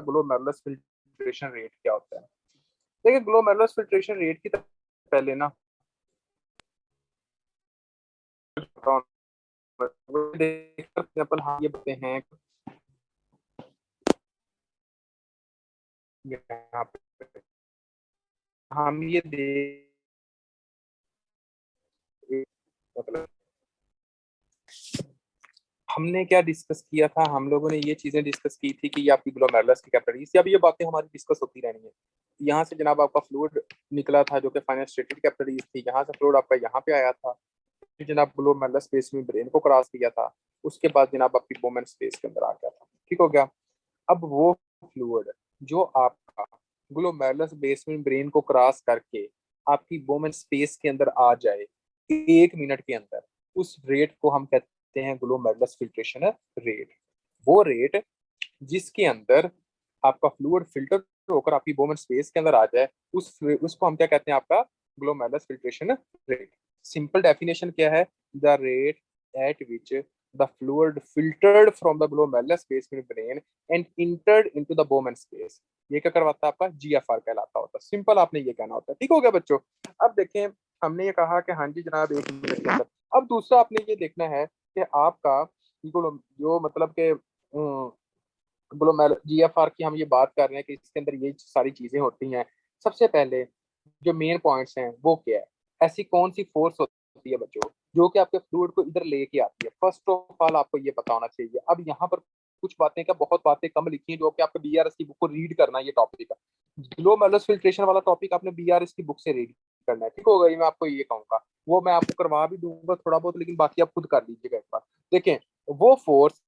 Glomerulus filtration rate क्या होता है। देखिए ग्लोमेरुलस फिल्ट्रेशन रेट की पहले ना एग्जाम्पल हम ये बताते हैं यहाँ पे हम ये देख मतलब हमने क्या डिस्कस किया था, हम लोगों ने ये चीजें डिस्कस की थी कि ये आपकी ग्लोमेरुलस की कैपिलरीज, अब ये बातें हमारी डिस्कस होती रहनी है। यहाँ से जनाब आपका फ्लूइड निकला था जो कि फेनेस्ट्रेटेड कैपिलरीज थी, यहाँ से फ्लूइड आपका यहाँ पे आया था, फिर जनाब ग्लोमेरुलस स्पेस में ब्रेन को क्रॉस किया था, उसके बाद जनाब आपकी बोमेन स्पेस के अंदर आ गया था। ठीक हो गया। अब वो फ्लूइड जो आपका ग्लोमेरुलस बेसमेंट ब्रेन को क्रॉस करके आपकी बोमेन स्पेस के अंदर आ जाए 1 मिनट के अंदर, उस रेट को हम कहते हैं ग्लोमेरुलस फिल्ट्रेशन रेट। वो रेट जिसके अंदर आपका फ्लूइड फिल्टर होकर आपकी बोमेन स्पेस के अंदर आ जाए, उसको हम क्या कहते हैं, आपका glomerulus filtration rate. Simple definition क्या है, the rate at which the fluid filtered from the glomerular space in the brain and entered into the Bowman space, ये क्या करवाता है, आपका जीएफआर कहलाता होता है। सिंपल आपने ये कहना होता है। ठीक हो गया बच्चों। अब देखें, हमने ये कहा कि हाँ जी जनाब 1 मिनट के अंदर। अब दूसरा आपने ये देखना है कि आपका जो मतलब के ग्लोमेरुलर जीएफआर की हम ये बात कर रहे हैं कि इसके अंदर ये सारी चीजें होती हैं। सबसे पहले जो मेन पॉइंट्स हैं वो क्या है, ऐसी कौन सी फोर्स होती है बच्चों जो कि आपके फ्लूइड को इधर लेके आती है। फर्स्ट ऑफ ऑल आपको ये पता होना चाहिए। अब यहाँ पर कुछ बातें, क्या बहुत बातें कम लिखी हैं जो कि आपको बीआरएस की बुक को रीड करना है। ये टॉपिक है ग्लोमेरुलस फिल्ट्रेशन वाला टॉपिक, आपने बीआरएस की बुक से रीड करना है। ठीक होगा, ये मैं आपको ये कहूंगा, वो मैं आपको करवा भी दूंगा थोड़ा बहुत, लेकिन बाकी आप खुद कर लीजिएगा एक बार। देखें, वो फोर्स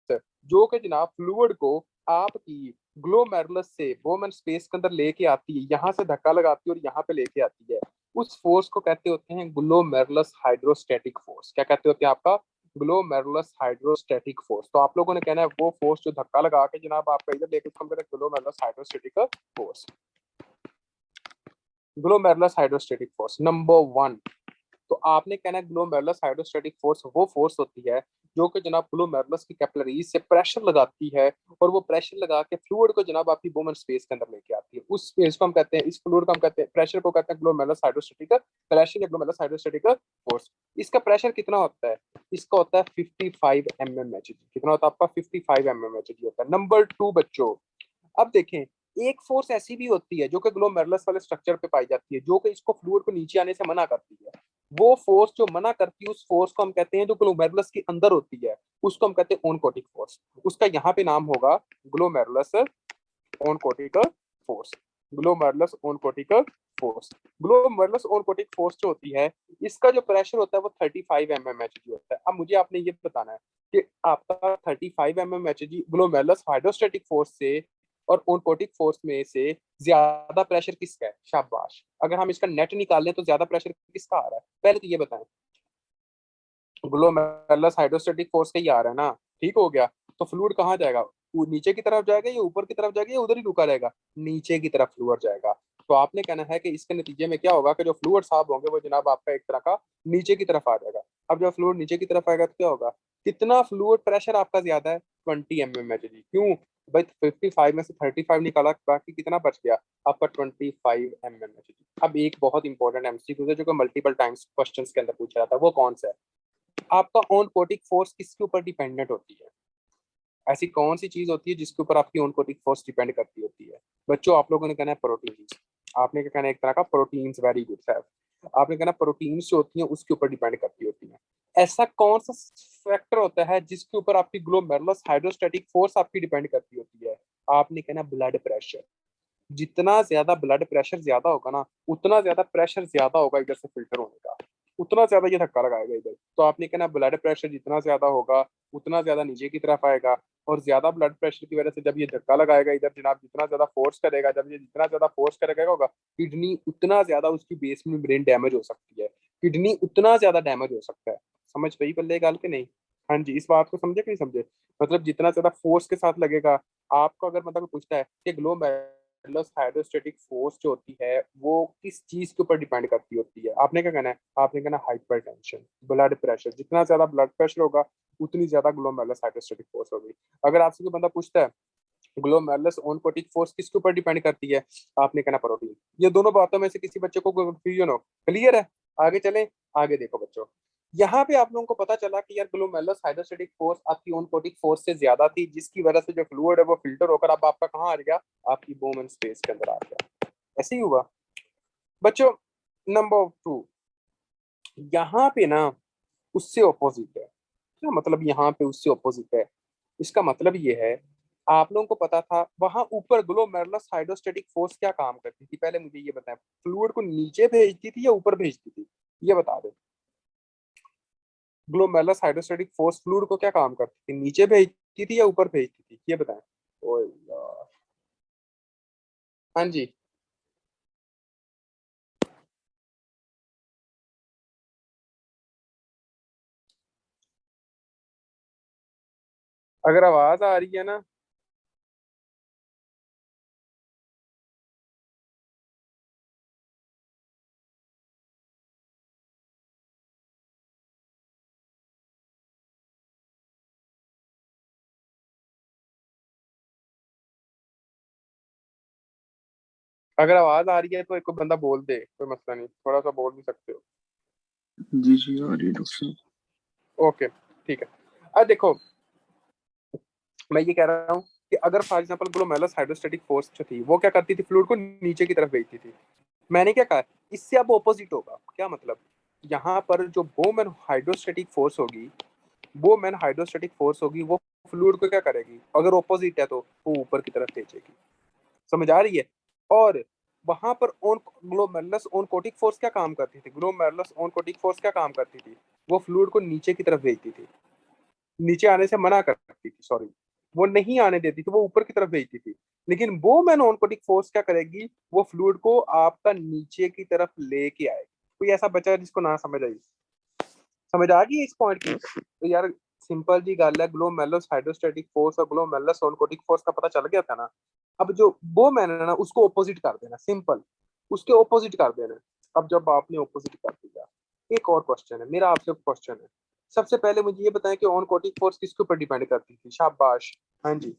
जो कि जनाब फ्लूइड को आपकी ग्लोमेरुलस से बोमेन स्पेस के अंदर लेके आती है, यहाँ से धक्का लगाती है और यहाँ पे लेके आती है, उस फोर्स को कहते होते हैं ग्लोमेरुलस हाइड्रोस्टैटिक फोर्स। क्या कहते होते हैं, आपका ग्लोमेरुलस हाइड्रोस्टैटिक फोर्स। तो आप लोगों ने कहना है वो फोर्स जो धक्का लगा के जनाब आपका इधर लेके, उसको हम कहते हैं glomerulus hydrostatic force. Glomerulus hydrostatic force number 1। तो आपने कहना है ग्लोमेरुलस हाइड्रोस्टैटिक फोर्स वो फोर्स होती है जो कि जनाब ग्लोमेरुलस की कैपिलरीज से प्रेशर लगाती है, और वो प्रेशर लगा के फ्लूइड को जनाब आपकी बोमेन स्पेस के अंदर लेके आती है। उस स्पेस को हम कहते हैं, इस फ्लूइड को हम कहते हैं, प्रेशर को कहते हैं ग्लोमेरुलस हाइड्रोस्टैटिक प्रेशर या ग्लोमेरुलस हाइड्रोस्टैटिक फोर्स। इसका प्रेशर कितना होता है, इसका होता है 55 mmHg। कितना होता है आपका 55 mmHg होता है। नंबर 2 बच्चों, अब देखें, एक फोर्स ऐसी भी होती है जो कि ग्लोमेरुलस वाले स्ट्रक्चर पे पाई जाती है, जो कि इसको फ्लूइड को नीचे आने से मना करती है। वो फोर्स जो मना करती है, उस फोर्स को हम कहते हैं, जो ग्लोमेरुलस के अंदर होती है, उसको हम कहते हैं ओनकोटिक फोर्स। उसका यहाँ पे नाम होगा glomerulus oncotic force. Glomerulus oncotic force. Glomerulus oncotic force जो होती है, इसका जो प्रेशर होता है वो 35 mmHg होता है। अब मुझे आपने ये बताना है कि आपका 35 mmHg ग्लोमेरुलस हाइड्रोस्टैटिक फोर्स से और ओनकोटिक फोर्स में से ज्यादा प्रेशर किसका है। शाबाश। अगर हम इसका नेट निकाल लें तो ज्यादा प्रेशर किसका आ रहा है, पहले तो ये बताएं। ग्लोमेरुलस हाइड्रोस्टैटिक फोर्स का ही आ रहा है ना। ठीक हो गया। तो फ्लूइड कहाँ जाएगा, वो नीचे की तरफ जाएगा या ऊपर की तरफ जाएगा या उधर ही रुका रहेगा, नीचे की तरफ फ्लूइड जाएगा। तो आपने कहना है कि इसके नतीजे में क्या होगा कि जो फ्लूइड साहब होंगे वो जनाब आपका एक तरह का नीचे की तरफ आ जाएगा। अब जब फ्लूइड नीचे की तरफ आएगा तो क्या होगा, कितना फ्लूइड प्रेशर आपका ज्यादा है, 20 mmHg। क्यों भाई, 55 में से 35 निकाला, बाकी कितना बच गया आपका 25 mmHg। अब एक बहुत इंपॉर्टेंट एमसीक्यू है जो कि मल्टीपल टाइम्स क्वेश्चंस के अंदर पूछा जाता है, वो कौन सा है, आपका ऑनकोटिक फोर्स किसके ऊपर डिपेंडेंट होती है। ऐसी कौन सी चीज होती है जिसके ऊपर आपकी ऑनकोटिक फोर्स डिपेंड करती होती है। बच्चों आप लोगों ने कहना है प्रोटीन्स। आपने क्या कहना है, एक तरह का प्रोटीन्स। Very good sir. आपने कहना प्रोटीन्स जो होती हैं उसके ऊपर डिपेंड करती होती हैं। ऐसा कौन सा फैक्टर होता है जिसके ऊपर आपकी ग्लोमेरुलस हाइड्रोस्टैटिक फोर्स आपकी डिपेंड करती होती है। आपने कहना ब्लड प्रेशर। जितना ज्यादा ब्लड प्रेशर ज्यादा होगा ना, उतना ज्यादा प्रेशर ज्यादा होगा इधर से फिल्टर होने का, उतना ज्यादा ये धक्का लगाएगा इधर। तो आपने कहना ब्लड प्रेशर जितना ज्यादा होगा उतना ज्यादा नीचे की तरफ आएगा, और ज्यादा ब्लड प्रेशर की वजह से जब ये धक्का लगाएगा इधर जनाब, जितना ज्यादा फोर्स करेगा, जब ये जितना ज्यादा फोर्स करेगा होगा, किडनी उतना ज्यादा उसकी बेस में ब्रेन डैमेज हो सकती है, किडनी उतना ज्यादा डैमेज हो सकता है। समझ पाई पल्ले गाल के नहीं। हाँ जी, इस बात को समझे कि नहीं समझे। मतलब जितना ज्यादा फोर्स के साथ लगेगा आपको, अगर मतलब पूछता है कि ग्लोमेरुलस हाइड्रोस्टैटिक फोर्स जो होती है वो किस चीज के ऊपर डिपेंड करती होती है, आपने क्या कहना है, आपने कहना हाइपरटेंशन, ब्लड प्रेशर। जितना ज्यादा ब्लड प्रेशर होगा उतनी ज्यादा ग्लोमेरुलस हाइड्रोस्टैटिक फोर्स होगी। अगर आपसे कोई बंदा पूछता है ग्लोमेरुलस ऑनकोटिक फोर्स किसके ऊपर डिपेंड करती है? आपने कहना प्रोटीन। ये दोनों बातों में से किसी बच्चे को कंफ्यूजन हो, क्लियर है? आगे चलें, आगे देखो बच्चों, यहाँ पे आप लोगों को पता चला कि यार ग्लोमेरुलस हाइड्रोस्टेटिक फोर्स आपकी ऑनकोटिक फोर्स से ज्यादा थी, जिसकी वजह से जो फ्लूइड है वो फिल्टर होकर अब आपका कहाँ आ गया? आपकी बोमन स्पेस के अंदर आ गया। ऐसे ही हुआ बच्चों। नंबर 2, यहाँ पे ना उससे ऑपोजिट है। क्या मतलब यहाँ पे उससे ऑपोजिट है? इसका मतलब ये है, आप लोगों को पता था वहां ऊपर ग्लोमेरुलस हाइड्रोस्टेटिक फोर्स क्या काम करती थी? पहले मुझे ये बताएं, फ्लूइड को नीचे भेजती थी या ऊपर भेजती थी? ये बता दो। ग्लोमेरुलस हाइड्रोस्टेटिक फोर्स फ्लूइड को क्या काम करती थी? नीचे भेजती थी या ऊपर भेजती थी? ये बताएं। ओ यार, हाँ जी, अगर आवाज आ रही है ना, अगर आवाज आ रही है तो एक को बंदा बोल दे, कोई मसला नहीं, थोड़ा सा बोल भी सकते हो। जी जी आ रही है डॉक्टर साहब। ओके, ठीक है। अब देखो, मैं ये कह रहा हूँ कि अगर for example glomerulus hydrostatic force जो थी वो क्या करती थी? फ्लूइड को नीचे की तरफ भेजती थी। मैंने क्या कहा, इससे अब ऑपोजिट होगा। क्या मतलब? यहाँ पर जो बोमैन हाइड्रोस्टेटिक फोर्स होगी, बोमैन हाइड्रोस्टेटिक फोर्स होगी, वो फ्लूइड को क्या करेगी? अगर ऑपोजिट है तो वो ऊपर की तरफ भेजेगी। समझ आ रही है? और वहां पर ऑन ग्लोमेरुलस ऑनकोटिक फोर्स क्या काम करती थी? ग्लोमेरुलस ऑनकोटिक फोर्स क्या काम करती थी? वो फ्लूइड को नीचे की तरफ भेजती थी, नीचे आने से मना करती थी, सॉरी, वो नहीं आने देती थी, वो ऊपर की तरफ भेजती थी। लेकिन वो मैन ऑनकोटिक फोर्स क्या करेगी? वो फ्लूइड को आपका नीचे की तरफ लेके आएगी। कोई ऐसा बचा जिसको ना समझ आई? समझ आ गई इस पॉइंट की? तो यार सिंपल जी गल है, ग्लोमेरुलस हाइड्रोस्टैटिक फोर्स और ग्लोमेरुलस ऑनकोटिक फोर्स का पता चल गया था ना। अब जो वो मैंने ना उसको ऑपोजिट कर देना, सिंपल, उसके ऑपोजिट कर देना। अब जब आपने ऑपोजिट कर दिया, एक और क्वेश्चन है मेरा आपसे, क्वेश्चन है, सबसे पहले मुझे ये बताएं कि ऑनकोटिक फोर्स किसके ऊपर डिपेंड करती थी? शाबाश, हाँ जी,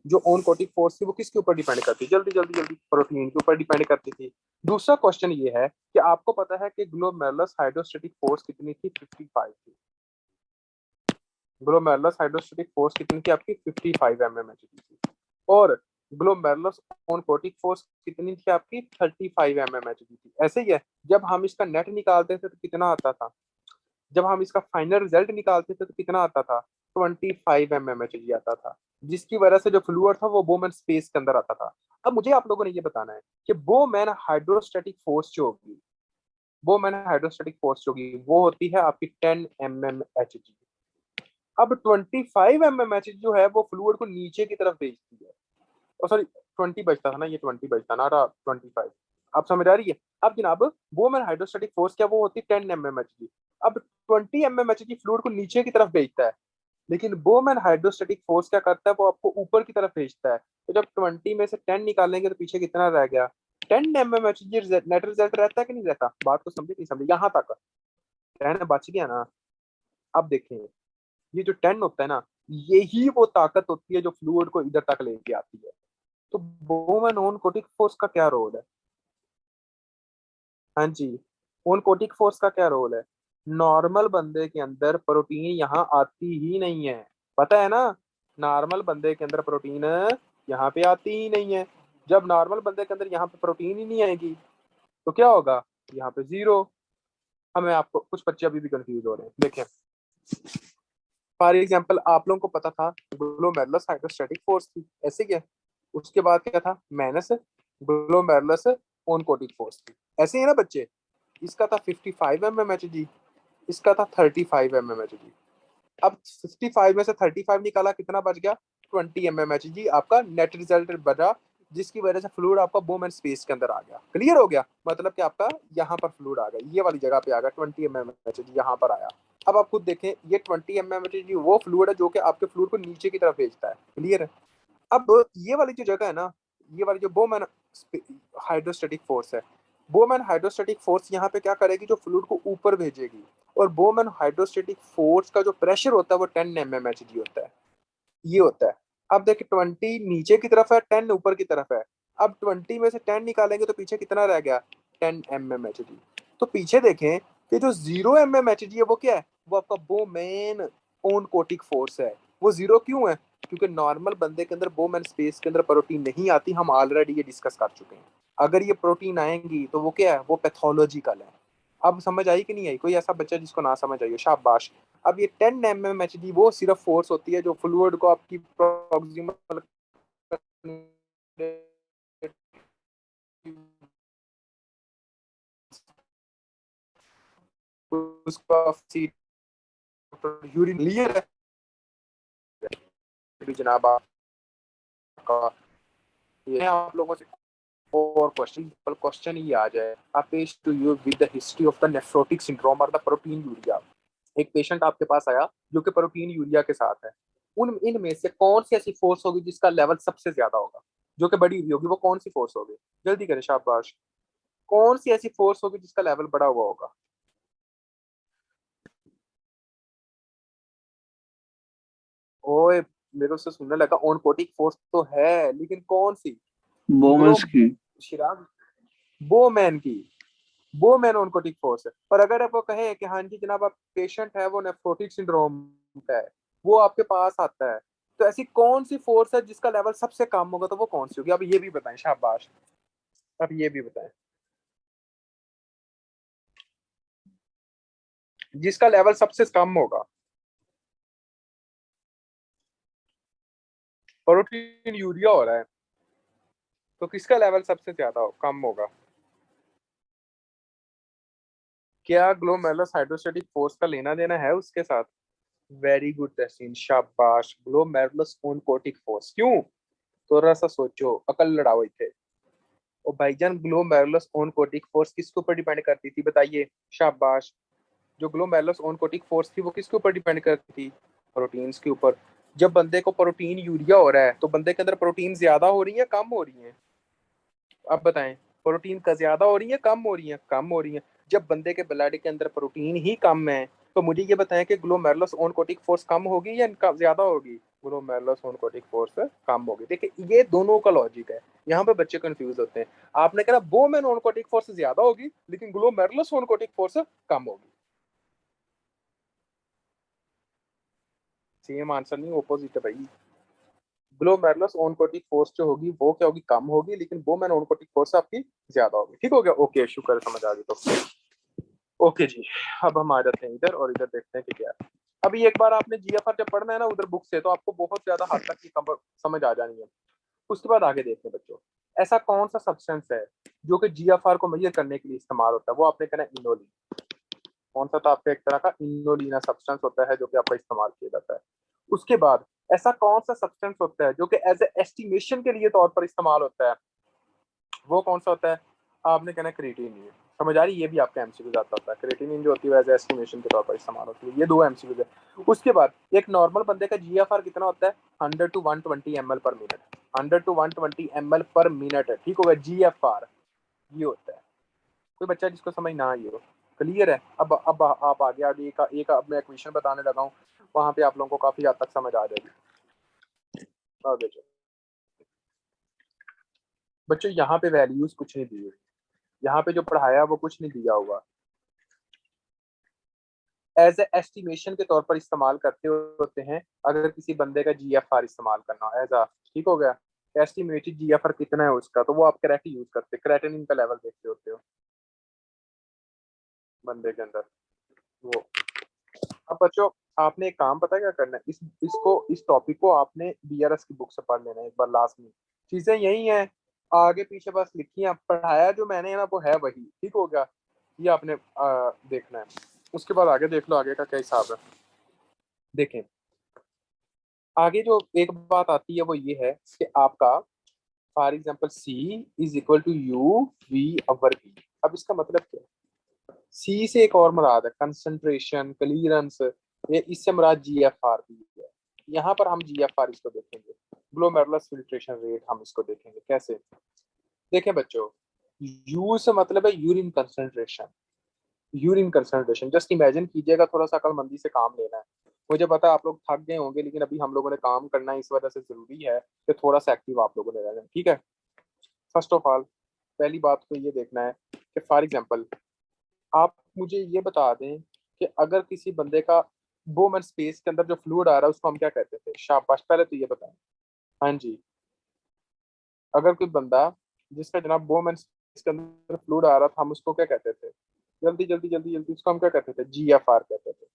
जो ऑनकोटिक फोर्स थी वो किसके ऊपर डिपेंड करती? जल्दी जल्दी जल्दी, प्रोटीन के ऊपर डिपेंड करती थी। दूसरा क्वेश्चन ये है कि आपको पता है कि ग्लोमेरुलस हाइड्रोस्टैटिक फोर्स कितनी थी? 55 थी। ग्लोमेरुलस हाइड्रोस्टैटिक फोर्स कितनी थी आपकी? 55 mm थी। और ग्लोमेरुलस ऑनकोटिक फोर्स कितनी थी आपकी? 35 mm थी। ऐसे ही है, जब हम इसका नेट निकालते थे तो कितना आता था? जब हम इसका फाइनल रिजल्ट निकालते थे तो कितना आता था? 25 mm आता था, जिसकी वजह से जो फ्लूइड था वो बोमैन स्पेस के अंदर आता था। अब मुझे आप लोगों ने ये बताना है कि बोमैन हाइड्रोस्टैटिक फोर्स जो होगी, बोमैन हाइड्रोस्टैटिक फोर्स जो होगी वो होती है आपकी 10 mmHg। अब 25 mmHg जो है वो फ्लूइड को नीचे की तरफ भेजती है। ओ सॉरी, 20 बचता था ना, ये 20 बचता ना रहा, 25। आप समझ आ रही है? अब जनाब, वुमेन हाइड्रोस्टैटिक फोर्स क्या वो होती है? 10 mmHg। अब 20 mmHg फ्लूइड को नीचे की तरफ भेजता है, लेकिन वुमेन हाइड्रोस्टैटिक फोर्स क्या करता है? वो आपको ऊपर की तरफ भेजता है। तो जब 20 में से 10 निकालेंगे तो पीछे कितना रह गया? 10 mmHg नेट रिजल्ट रहता है कि नहीं रहता? बात को समझे नहीं समझे? यहाँ तक 10 बच गया ना। अब देखें, ये जो 10 होता है ना, यही वो ताकत होती है जो फ्लूइड को इधर तक लेके आती है। तो बोम एंड कोटिक फोर्स का क्या रोल है? हाँ जी, कोटिक फोर्स का क्या रोल है? नॉर्मल बंदे के अंदर प्रोटीन यहाँ आती ही नहीं है, पता है ना? नॉर्मल बंदे के अंदर प्रोटीन यहाँ पे आती ही नहीं है। जब नॉर्मल बंदे के अंदर यहाँ पे प्रोटीन ही नहीं आएगी तो क्या होगा? यहाँ पे जीरो। हमें आपको कुछ बच्चे अभी भी कंफ्यूज हो रहे हैं, देखें। फॉर एग्जाम्पल आप लोगों को पता था ग्लोमेरुलस हाइड्रोस्टैटिक फोर्स थी, ऐसे ही है। उसके बाद क्या था? माइनस ग्लोमेरुलस ऑनकोटिक फोर्स थी, ऐसे ही है ना बच्चे? इसका था 55 mmHg, इसका था 35 mmHg। अब 55 में से 35 निकाला, कितना बच गया? 20 mmHg आपका नेट रिजल्ट बचा, जिसकी वजह से फ्लूइड आपका बोम एंड स्पेस के अंदर आ गया। क्लियर हो गया? मतलब कि आपका यहाँ पर फ्लूइड आ गया, ये वाली जगह पे आ गया, 20 mmHg यहाँ पर आया। अब आप खुद देखें, ये 20 mmHg वो फ्लूइड है जो कि आपके फ्लूइड को नीचे की तरफ भेजता है। क्लियर है? अब ये वाली जो जगह है ना, ये वाली जो बोमैन हाइड्रोस्टैटिक फोर्स है, बोमैन हाइड्रोस्टैटिक फोर्स यहाँ पे क्या करेगी? जो फ्लूइड को ऊपर भेजेगी। और बोमैन हाइड्रोस्टैटिक फोर्स का जो प्रेशर होता है वो 10 mmHg होता है, ये होता है। अब देखिए 20 नीचे की तरफ है, 10 ऊपर की तरफ है। अब 20 में से 10 निकालेंगे तो पीछे कितना रह गया, 10 mmHg। तो पीछे देखें कि जो 0 mmHg है वो क्या है, वो आपका बोमेन ओनकोटिक फोर्स है। वो जीरो क्यों है, क्योंकि नॉर्मल बंदे के अंदर बोमेन स्पेस के अंदर प्रोटीन नहीं आती, हम ऑलरेडी ये डिस्कस कर चुके हैं। अगर ये प्रोटीन आएंगी तो वो क्या है, वो पैथोलॉजिकल है। अब समझ आई कि नहीं आई, कोई ऐसा बच्चा जिसको ना समझ आई हो, शाबाश। अब ये 10 mmHg वो सिर्फ फोर्स होती है जो फ्लूइड को आपकी प्रॉक्सिमल उसका यूरिन क्लियर है जनाब आपका। ये आप लोगों से और क्वेश्चन ही आ जाए, आप पेश to you with the history of the nephrotic syndrome और द प्रोटीन यूरिया। एक पेशेंट आपके पास आया जो कि प्रोटीन यूरिया के साथ है। उन इनमें से कौन सी ऐसी फोर्स होगी जिसका लेवल सबसे ज्यादा होगा, जो कि बड़ी हुई होगी, वो कौन सी फोर्स होगी, जल्दी करें शाबाश। कौन सी ऐसी फोर्स होगी जिसका लेवल बड़ा हुआ होगा। ओए, मेरे को उससे सुनने लगा ऑनकोटिक फोर्स तो है, लेकिन कौन सी। ग्लो बोमन्स की। शिराग बोमैन की। बोमैन ऑनकोटिक फोर्स है। पर अगर आप वो कहे कि हाँ जी जनाब आप पेशेंट है वो नेफ्रोटिक सिंड्रोम का है, वो आपके पास आता है, तो ऐसी कौन सी फोर्स है जिसका लेवल सबसे कम होगा, तो वो कौन सी होगी, अब ये भी बताएं शाबाश। अब ये भी बताएं, जिसका लेवल सबसे कम होगा। प्रोटीन यूरिया हो रहा है, तो किसका लेवल सबसे ज्यादा कम होगा। क्या ग्लोमेरुलस हाइड्रोस्टेटिक फोर्स का लेना देना है उसके साथ। वेरी गुड तहसीन, शाबाश। ग्लोमेरुलस ओनकोटिक फोर्स क्यों, थोड़ा सा सोचो, अकल लड़ाओ इथे। ओ भाईजान, ग्लोमेरुलस ओनकोटिक फोर्स किसके ऊपर डिपेंड करती थी बताइए, शाबाश। जो ग्लोमेरुलस ओनकोटिक फोर्स थी वो किसके ऊपर डिपेंड करती थी, प्रोटीन्स के ऊपर। जब बंदे को प्रोटीन यूरिया हो रहा है तो बंदे के अंदर प्रोटीन ज्यादा हो रही है कम हो रही है, अब बताएं। प्रोटीन का ज्यादा हो रही है कम हो रही है, कम हो रही है। जब बंदे के ब्लड के अंदर प्रोटीन ही कम है तो मुझे ये बताएं कि ग्लोमेरुलस ओनकोटिक फोर्स कम होगी या ज्यादा होगी। ग्लोमेरुलस ओनकोटिक फोर्स कम होगी। देखिए ये दोनों का लॉजिक है, यहाँ पे बच्चे कंफ्यूज होते हैं। आपने कहा बोमेन ओनकोटिक फोर्स ज्यादा होगी लेकिन ग्लोमेरुलस ओनकोटिक फोर्स कम होगी। सेम आंसर नहीं, ऑपोजिट है भाई। ग्लोमेरुलस ओनकोटिक फोर्स जो होगी वो क्या होगी, कम होगी, लेकिन बोमेन ओनकोटिक फोर्स आपकी ज्यादा होगी। ठीक हो गया, ओके, शुक्र है समझ आ गई तो। ओके जी, अब हम आ जाते हैं इधर और इधर देखते हैं कि क्या है। अभी एक बार आपने जीएफआर जब पढ़ना है ना उधर बुक से, तो आपको बहुत ज्यादा हद तक की समझ आ जानी है। उसके बाद आगे देखते हैं बच्चों, ऐसा कौन सा सब्सटेंस है जो कि जीएफआर को मेजर करने के लिए इस्तेमाल होता है। वो आपने कहना है इनोलिन। कौन सा, था आपका एक तरह का इनोलिना सब्सटेंस होता है जो कि आपका इस्तेमाल किया जाता है। उसके बाद ऐसा कौन सा सब्सटेंस होता है जो कि एज ए एस्टिमेशन के लिए तौर पर इस्तेमाल होता है, वो कौन सा होता है। आपने कहना है क्रिएटिनिन। समझ आ रही, ये भी आपका एमसीक्यू जाता होता है। क्रिएटिनिन जो होती है एज एस्टिमेशन के तौर पर इस्तेमाल होती है। ये दो एमसीक्यू है। उसके बाद एक नॉर्मल बंदे का जीएफआर कितना होता है, 100 to 120 ml पर मिनट। 100 to 120 ml पर मिनट है, ठीक होगा, जीएफआर ये होता है। कोई बच्चा जिसको समझ ना आई हो, क्लियर है। अब आप आगे आगे एक अब मैं क्वेश्चन बताने लगा हूँ, वहां पे आप लोगों को काफी हद तक समझ आ जाएगी। आगे चलो बच्चों, यहाँ पे वैल्यूज कुछ नहीं दी हुई, यहाँ पे जो पढ़ाया वो कुछ नहीं दिया हुआ। एज ए एस्टिमेशन के तौर पर इस्तेमाल करते होते हैं अगर किसी बंदे का जीएफआर इस्तेमाल करना एज आ, ठीक हो गया। एस्टिमेटेड जीएफआर कितना है उसका, तो वो आप करेक्ट यूज करते, क्रेटिनिन का लेवल देखते होते हो बंदे के अंदर वो। अब बच्चों, आपने एक काम पता है क्या करना है, इस टॉपिक को आपने बीआरएस की बुक से पढ़ लेना है एक बार लास्ट में। चीजें यही हैं, आगे पीछे बस लिखी हैं, पढ़ाया जो मैंने है ना वो है वही, ठीक हो गया। ये आपने देखना है। उसके बाद आगे देख लो आगे का क्या हिसाब है। देखें आगे जो एक बात आती है वो ये है कि आपका for example C is equal to U V over V. अब इसका मतलब क्या है, सी से एक और मुराद है कंसंट्रेशन, क्लियरेंस, ये इससे मुराद जी एफ आर भी है। यहाँ पर हम जी एफ आर इसको देखेंगे, ग्लोमेरुलस फिल्ट्रेशन रेट हम इसको देखेंगे कैसे। देखें बच्चों, यू से मतलब है urine concentration. Urine concentration just imagine कीजिएगा, थोड़ा सा अकलमंदी से काम लेना है। मुझे पता है आप लोग थक गए होंगे, लेकिन अभी हम लोगों ने काम करना है, इस वजह से जरूरी है कि थोड़ा सा एक्टिव आप लोगों ने रहना है, ठीक है। फर्स्ट ऑफ ऑल पहली बात को ये देखना है कि फॉर एग्जांपल आप मुझे ये बता दें कि अगर किसी बंदे का बोमन स्पेस के अंदर जो फ्लूइड आ रहा है उसको हम क्या कहते थे, शाबाश, पहले तो ये बताएं। हाँ जी, अगर कोई बंदा जिसका जनाब बोमन स्पेस के अंदर फ्लूइड आ रहा था, हम उसको क्या कहते थे, जल्दी जल्दी जल्दी जल्दी, उसको हम क्या कहते थे, जीएफआर कहते थे।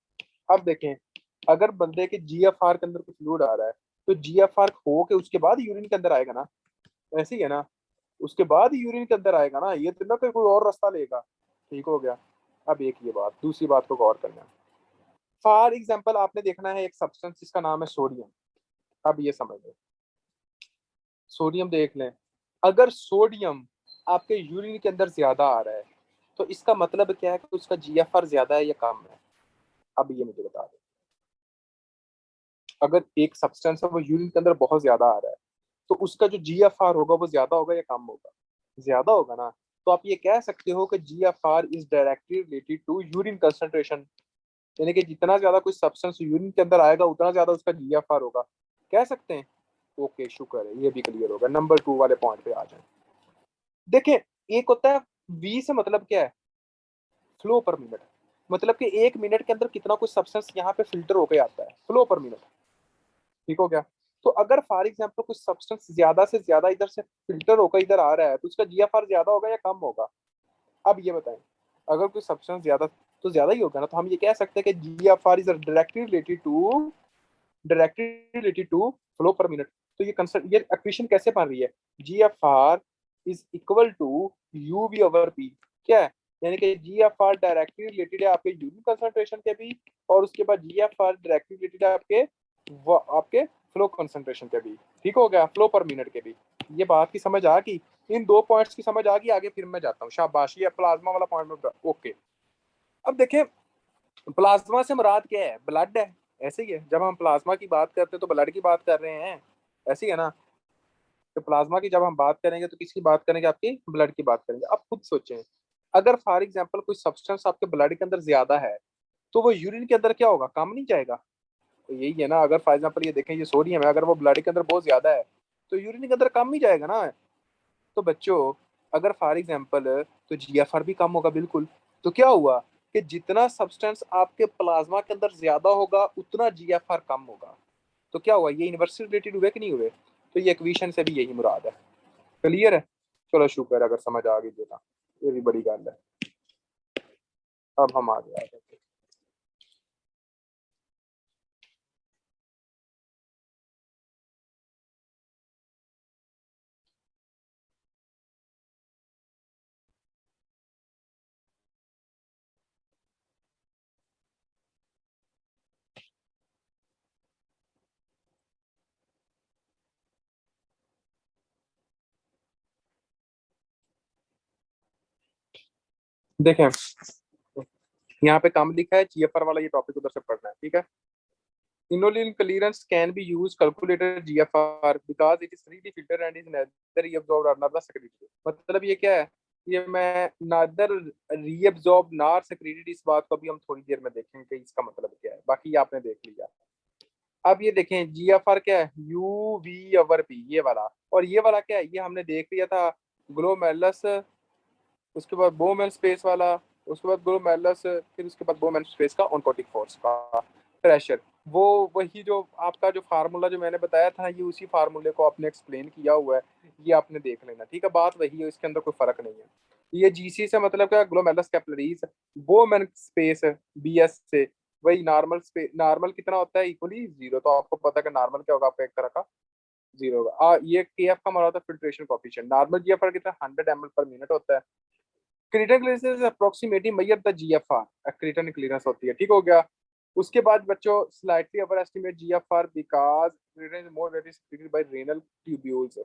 अब देखें, अगर बंदे के जीएफआर के अंदर कुछ फ्लूइड आ रहा है तो जीएफआर हो के उसके बाद यूरिन के अंदर आएगा ना, ऐसे ही है ना, उसके बाद यूरिन के अंदर आएगा ना, ये तो ना कि कोई और रास्ता लेगा। ठीक हो गया। अब एक ये बात, दूसरी बात को गौर करना है। फॉर एग्जाम्पल आपने देखना है एक सब्सटेंस जिसका नाम है सोडियम। अब ये समझ लो, सोडियम देख लें, अगर सोडियम आपके यूरिन के अंदर ज्यादा आ रहा है तो इसका मतलब क्या है कि उसका जीएफआर ज्यादा है या कम है। अब ये मुझे बता दो, अगर एक सब्सटेंस है वो यूरिन के अंदर बहुत ज्यादा आ रहा है तो उसका जो जीएफआर होगा वो ज्यादा होगा या कम होगा, ज्यादा होगा ना। तो आप ये कह सकते हो कि GFR is directly related to urine concentration, यानी कि जितना ज्यादा कोई सब्सटेंस यूरिन के अंदर आएगा उतना ज्यादा उसका जीएफआर होगा, कह सकते हैं। ओके, शुक्र है, ये भी क्लियर होगा। नंबर 2 वाले पॉइंट पे आ जाए। देखें, एक होता है वी से मतलब क्या है, फ्लो पर मिनट, मतलब कि एक मिनट के अंदर कितना कुछ सब्सटेंस यहाँ पे फिल्टर होके आता है, फ्लो पर मिनट। ठीक हो गया। तो अगर फॉर एग्जाम्पल कुछ सब्सटेंस ज्यादा से ज्यादा इधर से फिल्टर होकर इधर आ रहा है तो उसका जीएफआर ज्यादा होगा या कम होगा। अब ये बताएं, अगर कोई सब्सटेंस ज्यादा तो ज्यादा ही होगा ना, तो हम ये कह सकते हैं कि GFR is directly related to flow per minute. तो ये इक्वेशन कैसे बन रही है, GFR is equal to U V over P, क्या है, यानी कि जीएफआर डायरेक्टली रिलेटेड है आपके यूनिट कंसंट्रेशन के भी, और उसके बाद जीएफआर डायरेक्टली रिलेटेड है आपके फ्लो कंसंट्रेशन के भी। ठीक हो गया, फ्लो पर मिनट के भी। ये बात की समझ आ गई, इन दो पॉइंट्स की समझ आ गई, आगे फिर मैं जाता हूँ। शाबाश, ये प्लाज्मा वाला पॉइंट में ओके। अब देखें, प्लाज्मा से मुराद क्या है, ब्लड है, ऐसे ही है। जब हम प्लाज्मा की बात करते हैं तो ब्लड की बात कर रहे हैं, ऐसे ही है ना। तो प्लाज्मा की जब हम बात करेंगे तो किसकी बात करेंगे, आपकी ब्लड की बात करेंगे। अब खुद सोचें, अगर फॉर एग्जाम्पल कोई सब्सटेंस आपके ब्लड के अंदर ज्यादा है तो वो यूरिन के अंदर क्या होगा, कम नहीं जाएगा। तो यही है ना, अगर फॉर एग्जाम्पल ये देखें, ये सोडियम है, अगर वो ब्लड के अंदर बहुत ज्यादा है तो यूरिन के अंदर कम ही जाएगा ना। तो बच्चों, अगर फॉर एग्जाम्पल, तो जीएफआर भी कम होगा बिल्कुल। तो क्या हुआ कि जितना सब्सटेंस आपके प्लाज्मा के अंदर ज्यादा होगा उतना जीएफआर कम होगा। तो क्या हुआ, ये इनवर्सली रिलेटेड हुए कि नहीं हुए। तो ये इक्वेशन से भी यही मुराद है। क्लियर है, चलो शुक्र है, अगर समझ आ गई देना, ये भी बड़ी गल है। अब हम आगे आ जाते हैं। देखें, यहाँ पे कम लिखा है, जीएफआर वाला ये टॉपिक उधर से पढ़ना है, ठीक है। Inulin clearance can be used calculated GFR because it is freely filtered and is neither reabsorbed or neither secreted। मतलब ये क्या है, ये मैं neither reabsorbed nor secreted, इस बात को भी हम थोड़ी देर में देखेंगे कि इसका मतलब क्या है, बाकी आपने देख लिया। अब ये देखें, जीएफआर क्या है, यू वी ओवर पी, ये वाला। और ये वाला क्या है, ये हमने देख लिया था, ग्लोमेरुलस, उसके बाद बोमेन स्पेस वाला, उसके बाद ग्लोमेरुलस, फिर उसके बाद बोमेन स्पेस का ऑन्कोटिक फोर्स का प्रेशर। वो वही जो आपका जो फार्मूला जो मैंने बताया था, ये उसी फार्मूले को आपने एक्सप्लेन किया हुआ है, ये आपने देख लेना, ठीक है। बात वही है, इसके अंदर कोई फर्क नहीं है। ये जीसी से मतलब क्या, glomerulus capillaries, Bowman space BS से, वही नॉर्मल स्पेस, नॉर्मल कितना होता है, इक्वली जीरो। तो आपको पता है कि नॉर्मल क्या होगा, आपका एक तरह का जीरो होगा। ये केएफ का हमारा होता है फिल्ट्रेशन कोफिशिएंट, नॉर्मल जीएफआर कितना 100 ml पर मिनट होता है। Creatine clearance approximately measure the GFR, creatine clearance होती है। ठीक हो गया। उसके बाद बच्चों, slightly over estimate GFR because creatine is more ready secreted by renal tubules.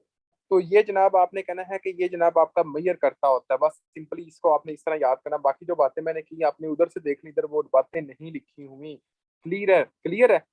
तो ये जनाब आपने कहना है कि ये जनाब आपका मेजर करता होता है, बस सिंपली इसको आपने इस तरह याद करना। बाकी जो बातें मैंने की आपने उधर से देख ली, इधर वो बातें नहीं लिखी हुई। क्लियर है, क्लियर है।